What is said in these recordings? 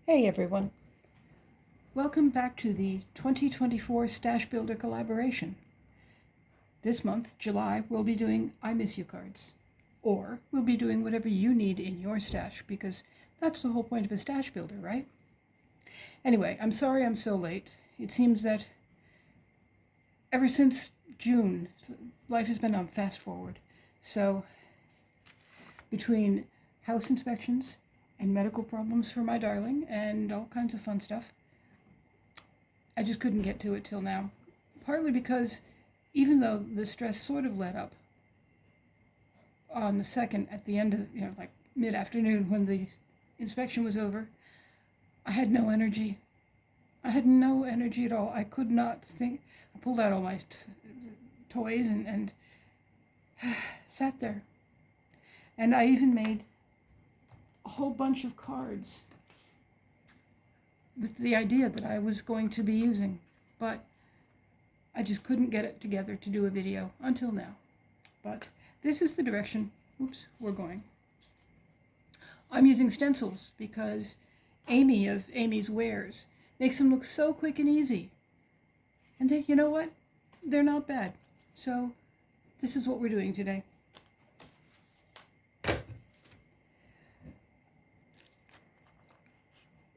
Hey everyone, welcome back to the 2024 Stash Builder collaboration. This month, July, we'll be doing I Miss You cards. Or we'll be doing whatever you need in your stash, because that's the whole point of a stash builder, right? Anyway, I'm sorry I'm so late. It seems that ever since June, life has been on fast forward. So, between house inspections and medical problems for my darling and all kinds of fun stuff, I just couldn't get to it till now. Partly because even though the stress sort of let up on the second at the end of, like mid-afternoon when the inspection was over, I had no energy. I had no energy at all. I could not think. I pulled out all my toys and sat there. And I even made a whole bunch of cards with the idea that I was going to be using, but I just couldn't get it together to do a video until now. But this is the direction, we're going. I'm using stencils because Amy of Amy's Wares makes them look so quick and easy. And you know what? They're not bad. So this is what we're doing today.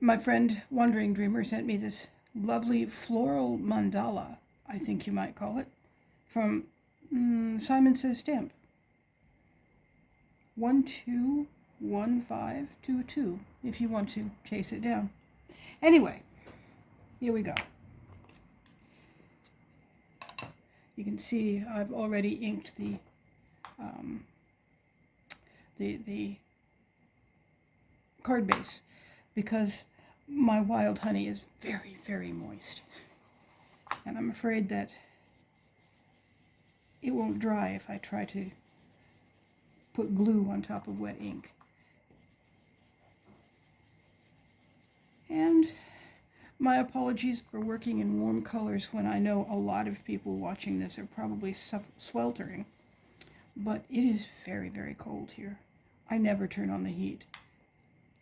My friend Wandering Dreamer sent me this lovely floral mandala, I think you might call it, from Simon Says Stamp. 121522, if you want to chase it down. Anyway, here we go. You can see I've already inked the card base because my wild honey is very, very moist. And I'm afraid that it won't dry if I try to put glue on top of wet ink. And my apologies for working in warm colors when I know a lot of people watching this are probably sweltering. But it is very, very cold here. I never turn on the heat.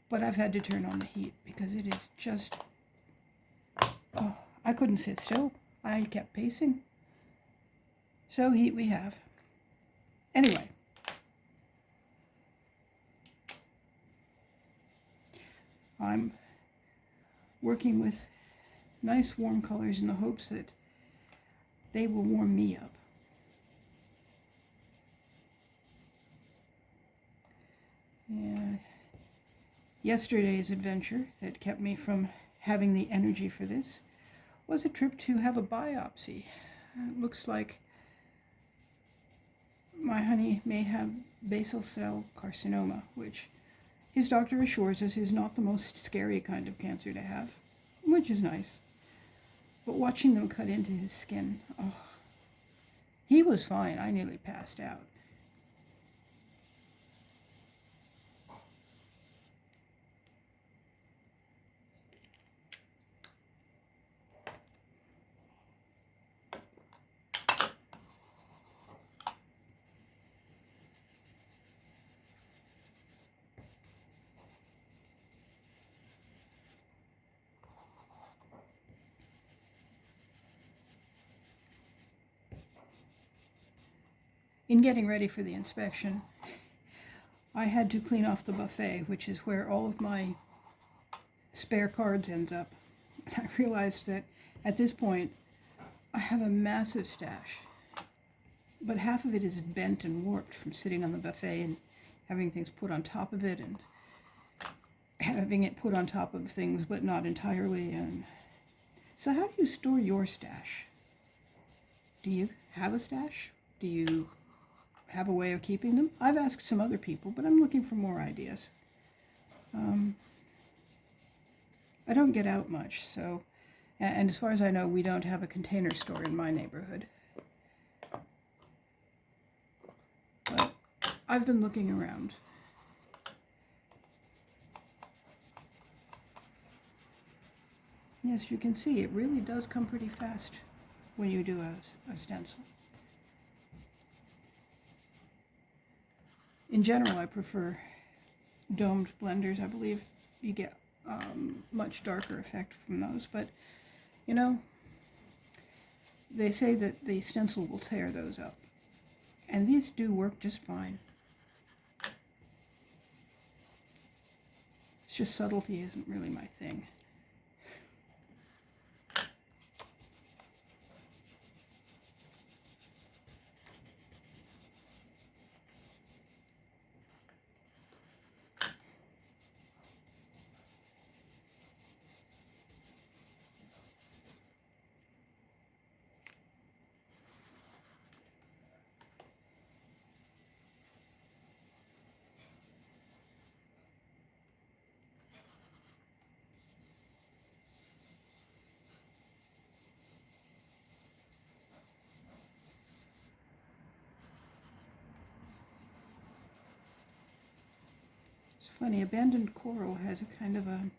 But I've had to turn on the heat because it is just, I couldn't sit still. I kept pacing. So heat we have. Anyway. I'm working with nice warm colors in the hopes that they will warm me up. Yeah. Yesterday's adventure that kept me from having the energy for this was a trip to have a biopsy. It looks like my honey may have basal cell carcinoma, which his doctor assures us is not the most scary kind of cancer to have, which is nice. But watching them cut into his skin, he was fine. I nearly passed out. In getting ready for the inspection, I had to clean off the buffet, which is where all of my spare cards ends up. And I realized that at this point, I have a massive stash, but half of it is bent and warped from sitting on the buffet and having things put on top of it and having it put on top of things, but not entirely. And so how do you store your stash? Do you have a stash? Do you have a way of keeping them? I've asked some other people, but I'm looking for more ideas. I don't get out much, so, and as far as I know, we don't have a container store in my neighborhood. But I've been looking around. Yes, you can see it really does come pretty fast when you do a stencil. In general, I prefer domed blenders. I believe you get much darker effect from those. But, you know, they say that the stencil will tear those up. And these do work just fine. It's just subtlety isn't really my thing. It's funny, abandoned coral has a kind of a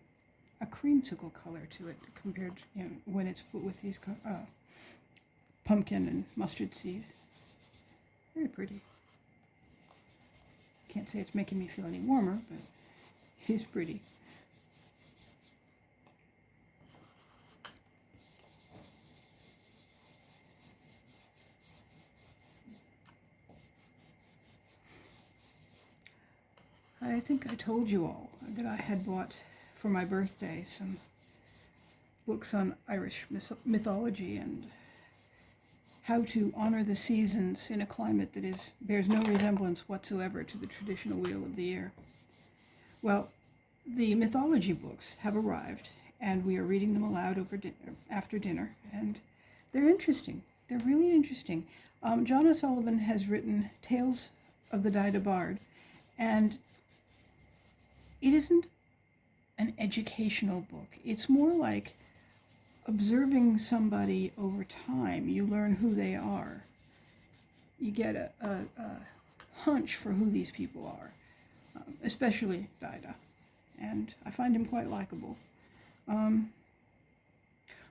creamsicle color to it compared to, you know, when it's put with these pumpkin and mustard seed. Very pretty. Can't say it's making me feel any warmer, but it is pretty. I think I told you all that I had bought for my birthday some books on Irish mythology and how to honor the seasons in a climate that bears no resemblance whatsoever to the traditional wheel of the year. Well, the mythology books have arrived, and we are reading them aloud after dinner, and they're interesting. They're really interesting. John O'Sullivan has written Tales of the Dyda Bard, and it isn't an educational book. It's more like observing somebody over time. You learn who they are. You get a hunch for who these people are, especially Dyda. And I find him quite likable.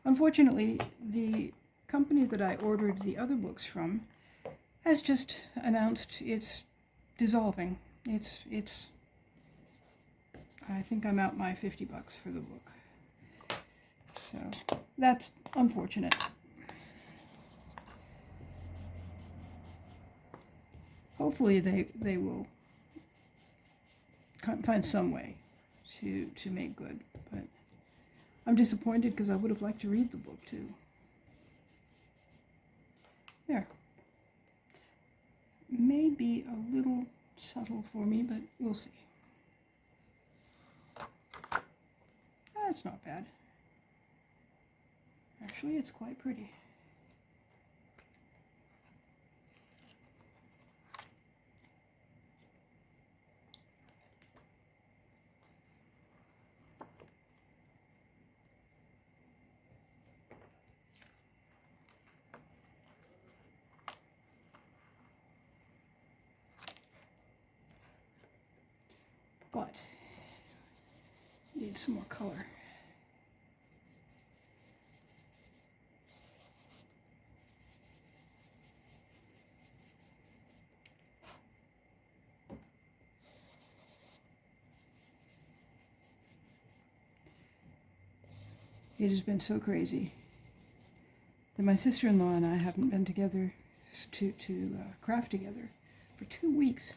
Unfortunately, the company that I ordered the other books from has just announced it's dissolving. I think I'm out my $50 for the book. So that's unfortunate. Hopefully they will find some way to make good. But I'm disappointed because I would have liked to read the book too. There. May be a little subtle for me, but we'll see. That's not bad. Actually, it's quite pretty. But need some more color. It has been so crazy that my sister-in-law and I haven't been together to craft together for 2 weeks.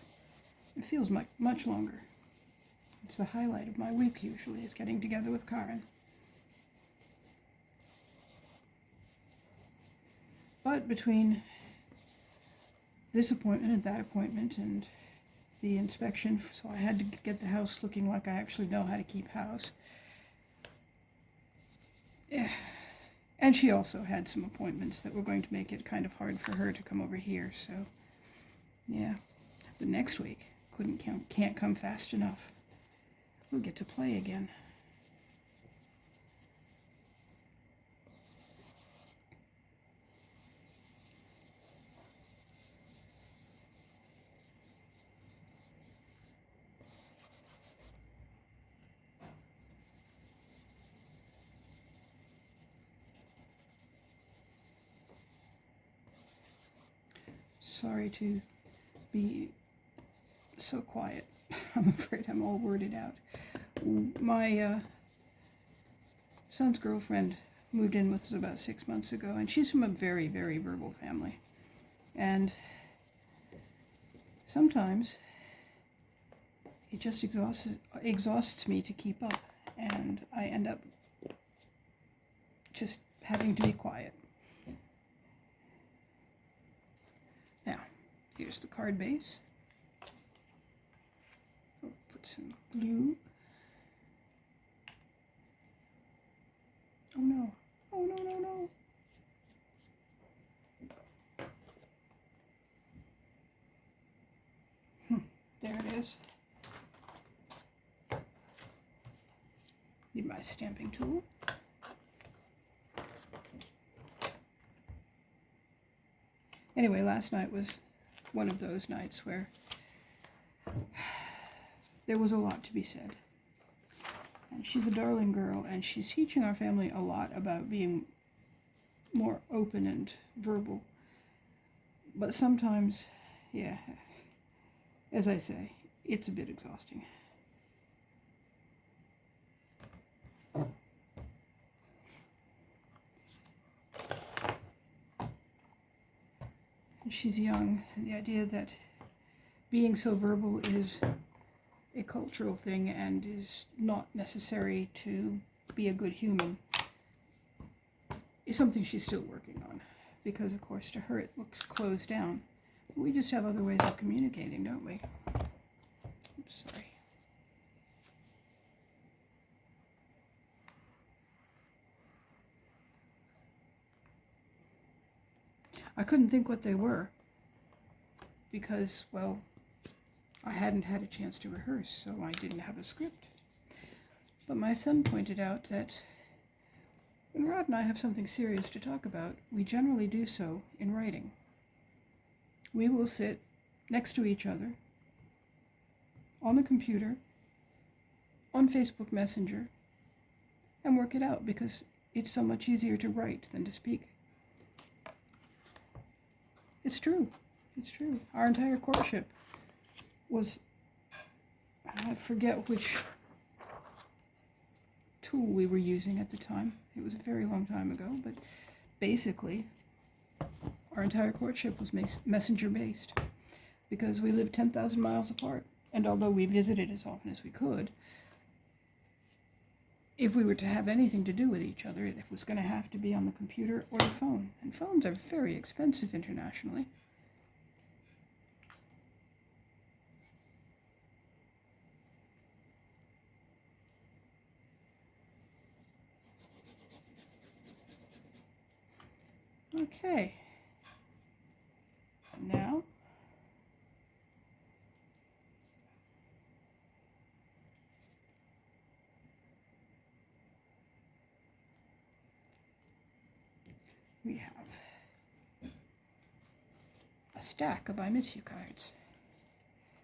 It feels much longer. It's the highlight of my week usually, is getting together with Karen. But between this appointment and that appointment and the inspection, so I had to get the house looking like I actually know how to keep house. And she also had some appointments that were going to make it kind of hard for her to come over here, so yeah. But next week can't come fast enough. We'll get to play again. Sorry to be so quiet. I'm afraid I'm all worded out. My son's girlfriend moved in with us about 6 months ago, and she's from a very, very verbal family. And sometimes it just exhausts me to keep up, and I end up just having to be quiet. Now, here's the card base. I'll put some glue. Oh no. Oh no, no, no. There it is. Need my stamping tool. Anyway, last night was one of those nights where there was a lot to be said. And she's a darling girl, and she's teaching our family a lot about being more open and verbal. But sometimes, yeah, as I say, it's a bit exhausting. She's young, and the idea that being so verbal is a cultural thing and is not necessary to be a good human is something she's still working on. Because, of course, to her it looks closed down. We just have other ways of communicating, don't we? Oops, sorry. I couldn't think what they were because, well, I hadn't had a chance to rehearse, so I didn't have a script. But my son pointed out that when Rod and I have something serious to talk about, we generally do so in writing. We will sit next to each other on the computer, on Facebook Messenger, and work it out because it's so much easier to write than to speak. It's true. It's true. Our entire courtship was, I forget which tool we were using at the time. It was a very long time ago, but basically, our entire courtship was messenger-based because we lived 10,000 miles apart. And although we visited as often as we could, if we were to have anything to do with each other, it was going to have to be on the computer or the phone. And phones are very expensive internationally. Okay. Now, we have a stack of I Miss You cards.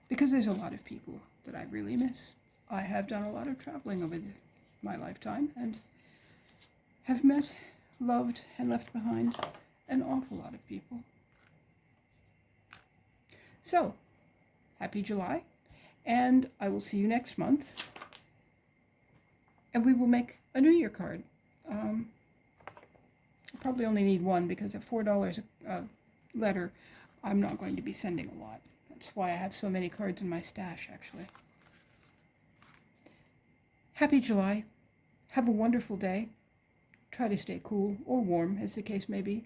Because there's a lot of people that I really miss. I have done a lot of traveling over my lifetime and have met, loved, and left behind an awful lot of people. So, happy July, and I will see you next month. And we will make a New Year card. I probably only need one because at $4 a letter, I'm not going to be sending a lot. That's why I have so many cards in my stash, actually. Happy July. Have a wonderful day. Try to stay cool or warm, as the case may be.